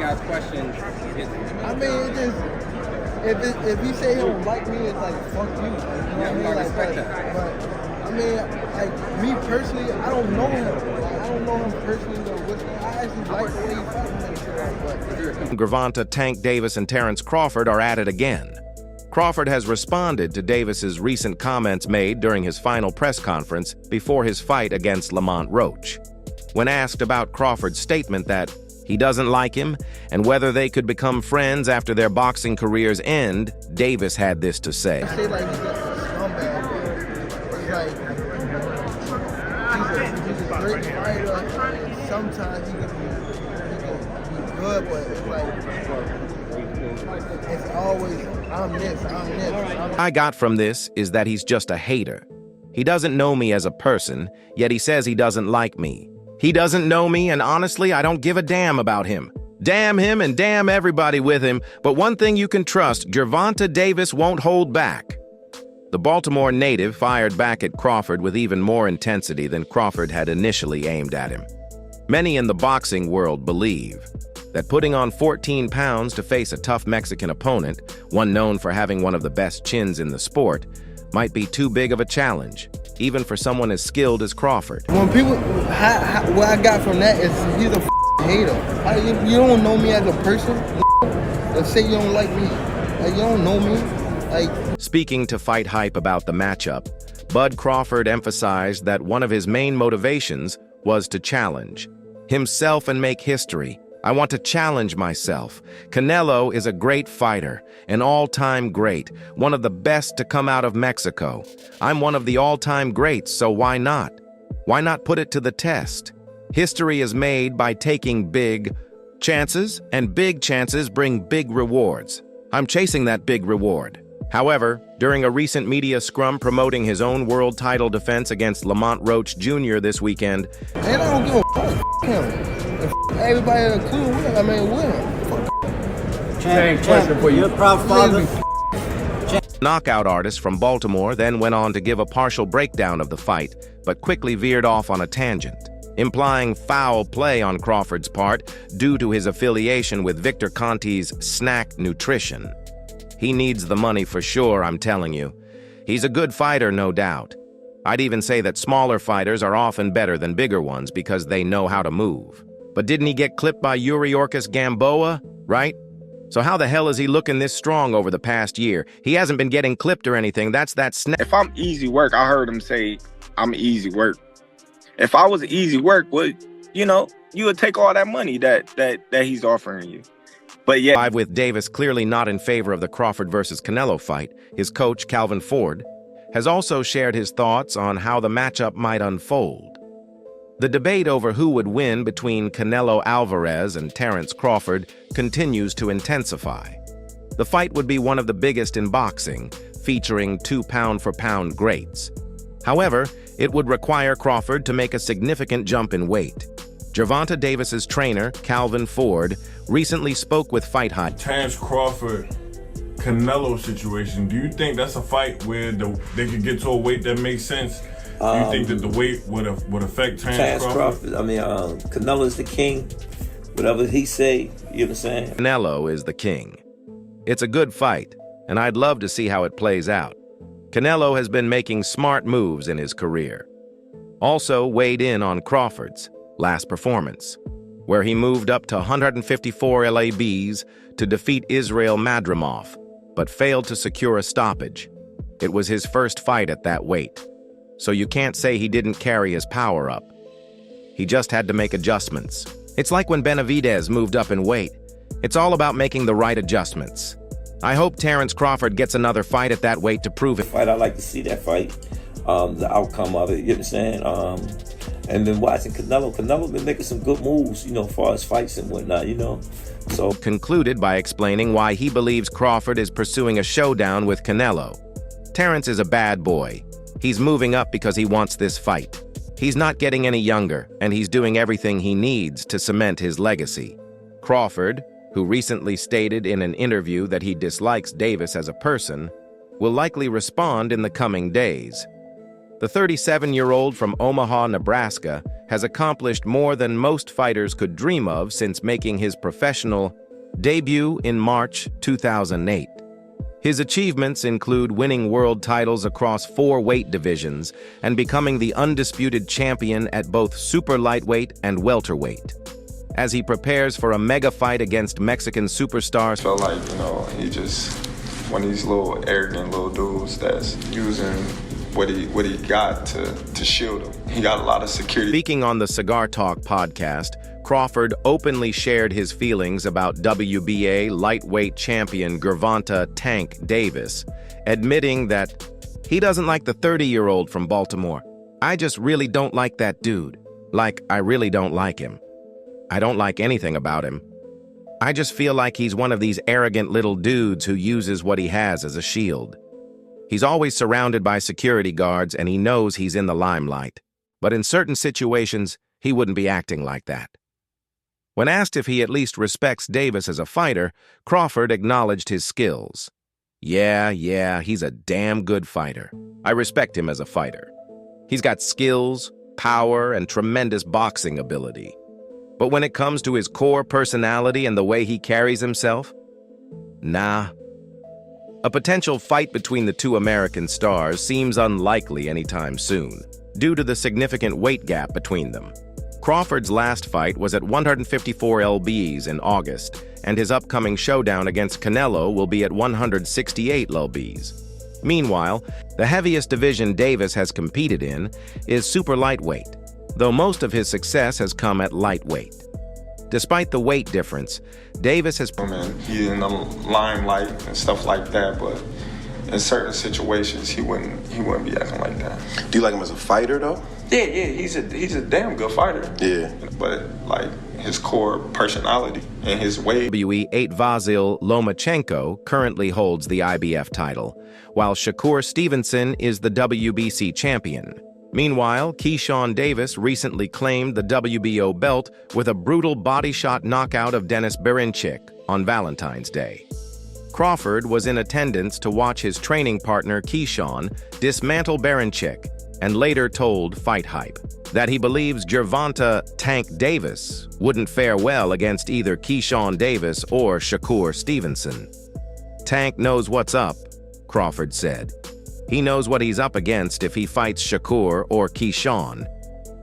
asking guys questions. I mean, it just if he say he don't like me, it's like fuck you. You know what I mean? I respect that. But I mean, like me personally, I don't know him. Like, I don't know him personally. I actually like the way he fights and shit. Gervonta, Tank Davis, and Terence Crawford are at it again. Crawford has responded to Davis's recent comments made during his final press conference before his fight against Lamont Roach. When asked about Crawford's statement that he doesn't like him and whether they could become friends after their boxing careers end, Davis had this to say. I say like he's a scumbag. It's like he's a great fighter. Sometimes he can be good, but it's like it's always I'm this. I got from this is that he's just a hater. He doesn't know me as a person, yet he says he doesn't like me. He doesn't know me, and honestly, I don't give a damn about him. Damn him and damn everybody with him, but one thing you can trust, GervontaDavis won't hold back. The Baltimore native fired back at Crawford with even more intensity than Crawford had initially aimed at him. Many in the boxing world believe that putting on 14 pounds to face a tough Mexican opponent, one known for having one of the best chins in the sport, might be too big of a challenge, even for someone as skilled as Crawford. When people, what I got from that is he's a hater. You don't know me as a person. Let's say you don't like me. Like, you don't know me. Like. Speaking to Fight Hype about the matchup, Bud Crawford emphasized that one of his main motivations was to challenge himself and make history. I want to challenge myself. Canelo is a great fighter, an all-time great, one of the best to come out of Mexico. I'm one of the all-time greats, so why not? Why not put it to the test? History is made by taking big chances, and big chances bring big rewards. I'm chasing that big reward. However, during a recent media scrum promoting his own world title defense against Lamont Roach Jr. this weekend, and I don't give a fuck him. Everybody that cool with him, I mean, with him. Same question for you. You're a proud father. Knockout artist from Baltimore then went on to give a partial breakdown of the fight, but quickly veered off on a tangent, implying foul play on Crawford's part due to his affiliation with Victor Conti's Snack Nutrition. He needs the money for sure, I'm telling you. He's a good fighter, no doubt. I'd even say that smaller fighters are often better than bigger ones because they know how to move. But didn't he get clipped by Yuriorkis Gamboa, right? So how the hell is he looking this strong over the past year? He hasn't been getting clipped or anything. That's that snap. If I'm easy work, I heard him say I'm easy work. If I was easy work, well, you know, you would take all that money that he's offering you. But yeah. With Davis clearly not in favor of the Crawford versus Canelo fight, his coach, Calvin Ford, has also shared his thoughts on how the matchup might unfold. The debate over who would win between Canelo Alvarez and Terence Crawford continues to intensify. The fight would be one of the biggest in boxing, featuring two pound-for-pound greats. However, it would require Crawford to make a significant jump in weight. GervontaDavis's trainer, Calvin Ford, recently spoke with Fight Hype. Terence Crawford, Canelo situation, do you think that's a fight where they could get to a weight that makes sense? Do you think that the weight would affect Terence Crawford? I mean, Canelo is the king. Whatever he say, you know what I'm saying? Canelo is the king. It's a good fight, and I'd love to see how it plays out. Canelo has been making smart moves in his career. Also weighed in on Crawford's last performance, where he moved up to 154 LABs to defeat Israel Madrimov, but failed to secure a stoppage. It was his first fight at that weight, so you can't say he didn't carry his power up. He just had to make adjustments. It's like when Benavidez moved up in weight. It's all about making the right adjustments. I hope Terence Crawford gets another fight at that weight to prove it. I'd like to see that fight, the outcome of it, you know what I'm saying? And then watching Canelo been making some good moves, you know, as far as fights and whatnot, you know. So concluded by explaining why he believes Crawford is pursuing a showdown with Canelo. Terence is a bad boy. He's moving up because he wants this fight. He's not getting any younger, and he's doing everything he needs to cement his legacy. Crawford, who recently stated in an interview that he dislikes Davis as a person, will likely respond in the coming days. The 37-year-old from Omaha, Nebraska, has accomplished more than most fighters could dream of since making his professional debut in March 2008. His achievements include winning world titles across 4 weight divisions and becoming the undisputed champion at both super lightweight and welterweight. As he prepares for a mega fight against Mexican superstars, Felt like, he just one of these little arrogant little dudes that's using what he got to shield him. He got a lot of security. Speaking on the Cigar Talk podcast, Crawford openly shared his feelings about WBA lightweight champion Gervonta "Tank" Davis, admitting that he doesn't like the 30-year-old from Baltimore. "I just really don't like that dude. Like, I really don't like him. I don't like anything about him. I just feel like he's one of these arrogant little dudes who uses what he has as a shield. He's always surrounded by security guards and he knows he's in the limelight. But in certain situations, he wouldn't be acting like that." When asked if he at least respects Davis as a fighter, Crawford acknowledged his skills. Yeah, he's a damn good fighter. I respect him as a fighter. He's got skills, power, and tremendous boxing ability. But when it comes to his core personality and the way he carries himself, nah. A potential fight between the 2 American stars seems unlikely anytime soon, due to the significant weight gap between them. Crawford's last fight was at 154 lbs in August, and his upcoming showdown against Canelo will be at 168 lbs. Meanwhile, the heaviest division Davis has competed in is super lightweight, though most of his success has come at lightweight. Despite the weight difference, Davis has... He's in the limelight and stuff like that, but in certain situations, he wouldn't be acting like that. Do you like him as a fighter, though? Yeah, he's a damn good fighter. Yeah. But, his core personality and his way... WWE 8 Vasyl Lomachenko currently holds the IBF title, while Shakur Stevenson is the WBC champion. Meanwhile, Keyshawn Davis recently claimed the WBO belt with a brutal body shot knockout of Denis Berinchik on Valentine's Day. Crawford was in attendance to watch his training partner Keyshawn dismantle Berinchik and later told Fight Hype that he believes Gervonta "Tank" Davis wouldn't fare well against either Keyshawn Davis or Shakur Stevenson. "Tank knows what's up," Crawford said. "He knows what he's up against if he fights Shakur or Keyshawn.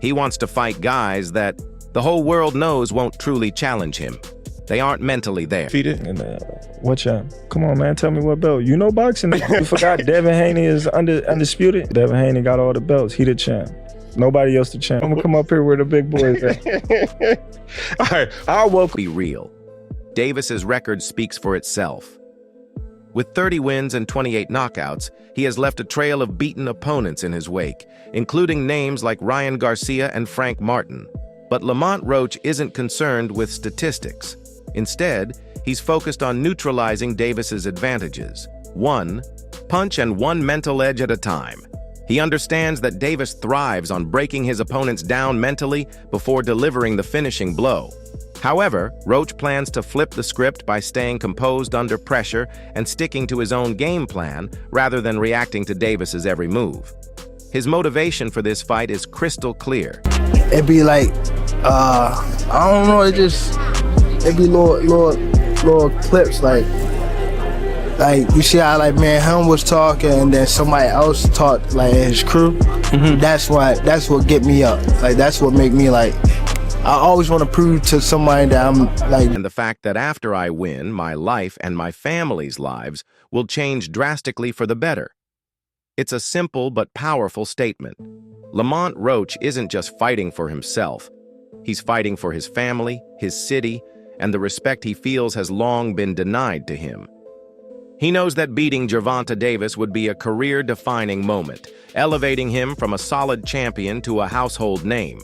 He wants to fight guys that the whole world knows won't truly challenge him. They aren't mentally there." And what champ? Come on, man, tell me what belt. You know boxing. You forgot Devin Haney is undisputed. Devin Haney got all the belts. He the champ. Nobody else the champ. I'm gonna come up here where the big boys at. All right, I'll welcome. Be real. Davis's record speaks for itself. With 30 wins and 28 knockouts, he has left a trail of beaten opponents in his wake, including names like Ryan Garcia and Frank Martin. But Lamont Roach isn't concerned with statistics. Instead, he's focused on neutralizing Davis's advantages, one punch and one mental edge at a time. He understands that Davis thrives on breaking his opponents down mentally before delivering the finishing blow. However, Roach plans to flip the script by staying composed under pressure and sticking to his own game plan rather than reacting to Davis's every move. His motivation for this fight is crystal clear. It'd be like, I don't know, it'd be little clips like you see how man him was talking and then somebody else talked his crew. That's what get me up. That's what make me I always want to prove to somebody that I'm And the fact that after I win, my life and my family's lives will change drastically for the better. It's a simple but powerful statement. Lamont Roach isn't just fighting for himself. He's fighting for his family, his city, and the respect he feels has long been denied to him. He knows that beating Gervonta Davis would be a career-defining moment, elevating him from a solid champion to a household name.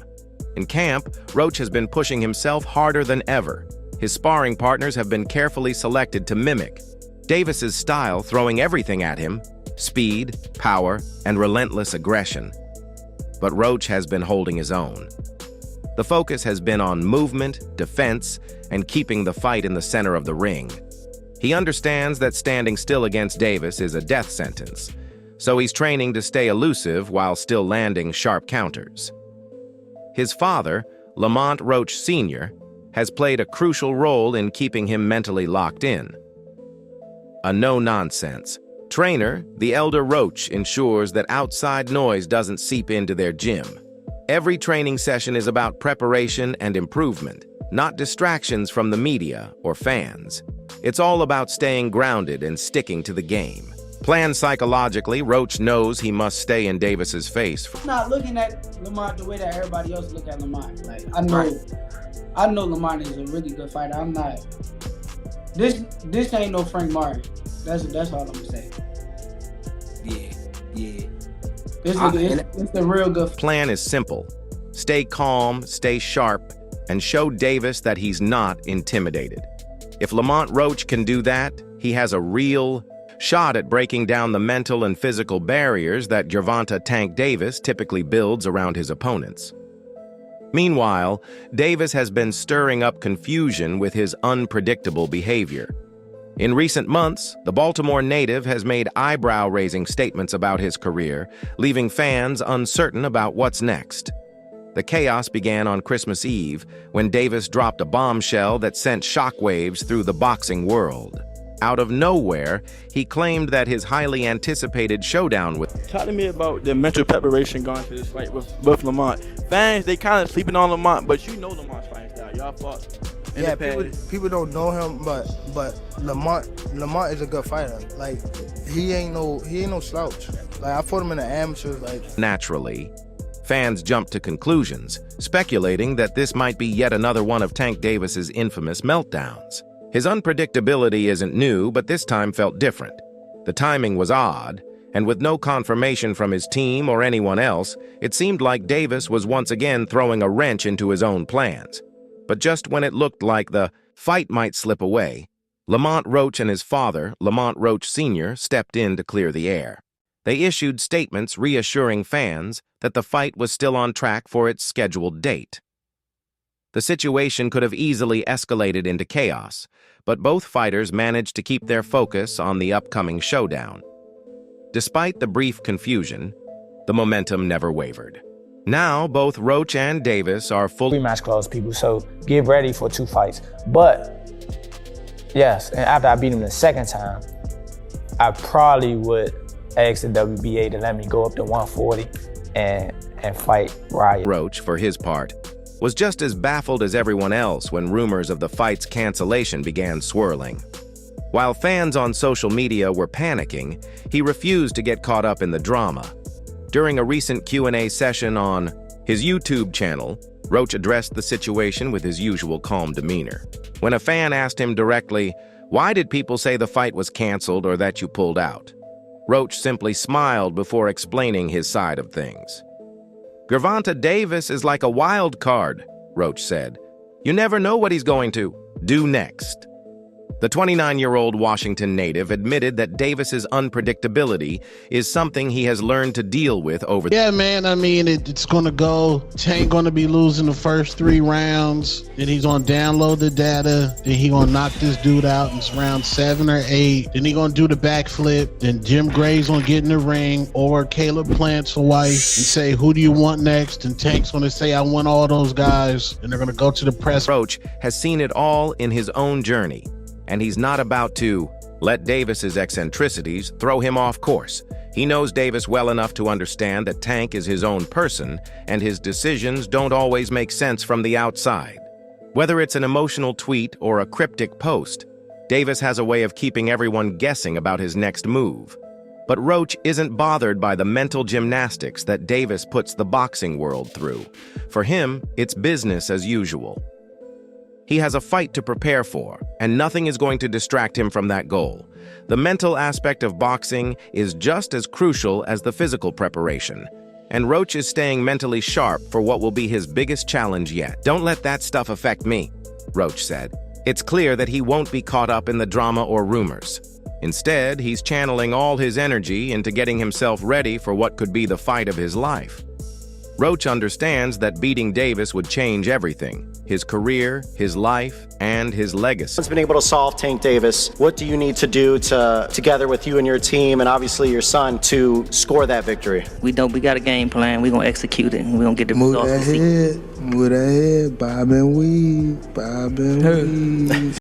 In camp, Roach has been pushing himself harder than ever. His sparring partners have been carefully selected to mimic Davis's style, throwing everything at him: speed, power, and relentless aggression. But Roach has been holding his own. The focus has been on movement, defense, and keeping the fight in the center of the ring. He understands that standing still against Davis is a death sentence, so he's training to stay elusive while still landing sharp counters. His father, Lamont Roach Sr., has played a crucial role in keeping him mentally locked in. A no-nonsense trainer, the elder Roach ensures that outside noise doesn't seep into their gym. Every training session is about preparation and improvement, not distractions from the media or fans. It's all about staying grounded and sticking to the game. Planned psychologically, Roach knows he must stay in Davis's face. I'm not looking at Lamont the way that everybody else look at Lamont. Like I know Lamont is a really good fighter. I'm not. This ain't no Frank Martin. That's all I'm gonna say. Yeah. It's a real good. Plan is simple. Stay calm, stay sharp, and show Davis that he's not intimidated. If Lamont Roach can do that, he has a real shot at breaking down the mental and physical barriers that Gervonta Tank Davis typically builds around his opponents. Meanwhile, Davis has been stirring up confusion with his unpredictable behavior. In recent months, the Baltimore native has made eyebrow-raising statements about his career, leaving fans uncertain about what's next. The chaos began on Christmas Eve when Davis dropped a bombshell that sent shockwaves through the boxing world. Out of nowhere, he claimed that his highly anticipated showdown with... Talk to me about the mental preparation going to this fight with Lamont. Fans, they kind of sleeping on Lamont, but you know Lamont's fighting style. Y'all fought. Yeah, people don't know him, but Lamont is a good fighter. Like he ain't no slouch. Like I fought him in the amateurs. Like naturally, fans jumped to conclusions, speculating that this might be yet another one of Tank Davis's infamous meltdowns. His unpredictability isn't new, but this time felt different. The timing was odd, and with no confirmation from his team or anyone else, it seemed like Davis was once again throwing a wrench into his own plans. But just when it looked like the fight might slip away, Lamont Roach and his father, Lamont Roach Sr., stepped in to clear the air. They issued statements reassuring fans that the fight was still on track for its scheduled date. The situation could have easily escalated into chaos, but both fighters managed to keep their focus on the upcoming showdown. Despite the brief confusion, the momentum never wavered. Now, both Roach and Davis are fully rematch clause, people, so get ready for 2 fights. But, yes, and after I beat him the second time, I probably would ask the WBA to let me go up to 140 and fight Riot. Roach, for his part, was just as baffled as everyone else when rumors of the fight's cancellation began swirling. While fans on social media were panicking, he refused to get caught up in the drama. During a recent Q&A session on his YouTube channel, Roach addressed the situation with his usual calm demeanor. When a fan asked him directly, "Why did people say the fight was canceled or that you pulled out?" Roach simply smiled before explaining his side of things. "GervontaDavis is like a wild card," Roach said. "You never know what he's going to do next." The 29-year-old Washington native admitted that Davis's unpredictability is something he has learned to deal with over the... Yeah, man, I mean, it's going to go. Tank going to be losing the first 3 rounds. Then he's going to download the data. Then he going to knock this dude out in round 7 or 8. Then he going to do the backflip. Then Jim Gray's going to get in the ring, or Caleb Plant's wife, and say, "Who do you want next?" And Tank's going to say, "I want all those guys." And they're going to go to the press. Roach has seen it all in his own journey, and he's not about to let Davis's eccentricities throw him off course. He knows Davis well enough to understand that Tank is his own person, and his decisions don't always make sense from the outside. Whether it's an emotional tweet or a cryptic post, Davis has a way of keeping everyone guessing about his next move. But Roach isn't bothered by the mental gymnastics that Davis puts the boxing world through. For him, it's business as usual. He has a fight to prepare for, and nothing is going to distract him from that goal. The mental aspect of boxing is just as crucial as the physical preparation, and Roach is staying mentally sharp for what will be his biggest challenge yet. "Don't let that stuff affect me," Roach said. It's clear that he won't be caught up in the drama or rumors. Instead, he's channeling all his energy into getting himself ready for what could be the fight of his life. Roach understands that beating Davis would change everything. his career, his life, and his legacy. Been able to solve Tank Davis. What do you need to do to, together with you and your team and obviously your son, to score that victory? We got a game plan. We're gonna execute it, and we're gonna get the results. Move that head, bob and weave, bob and weave.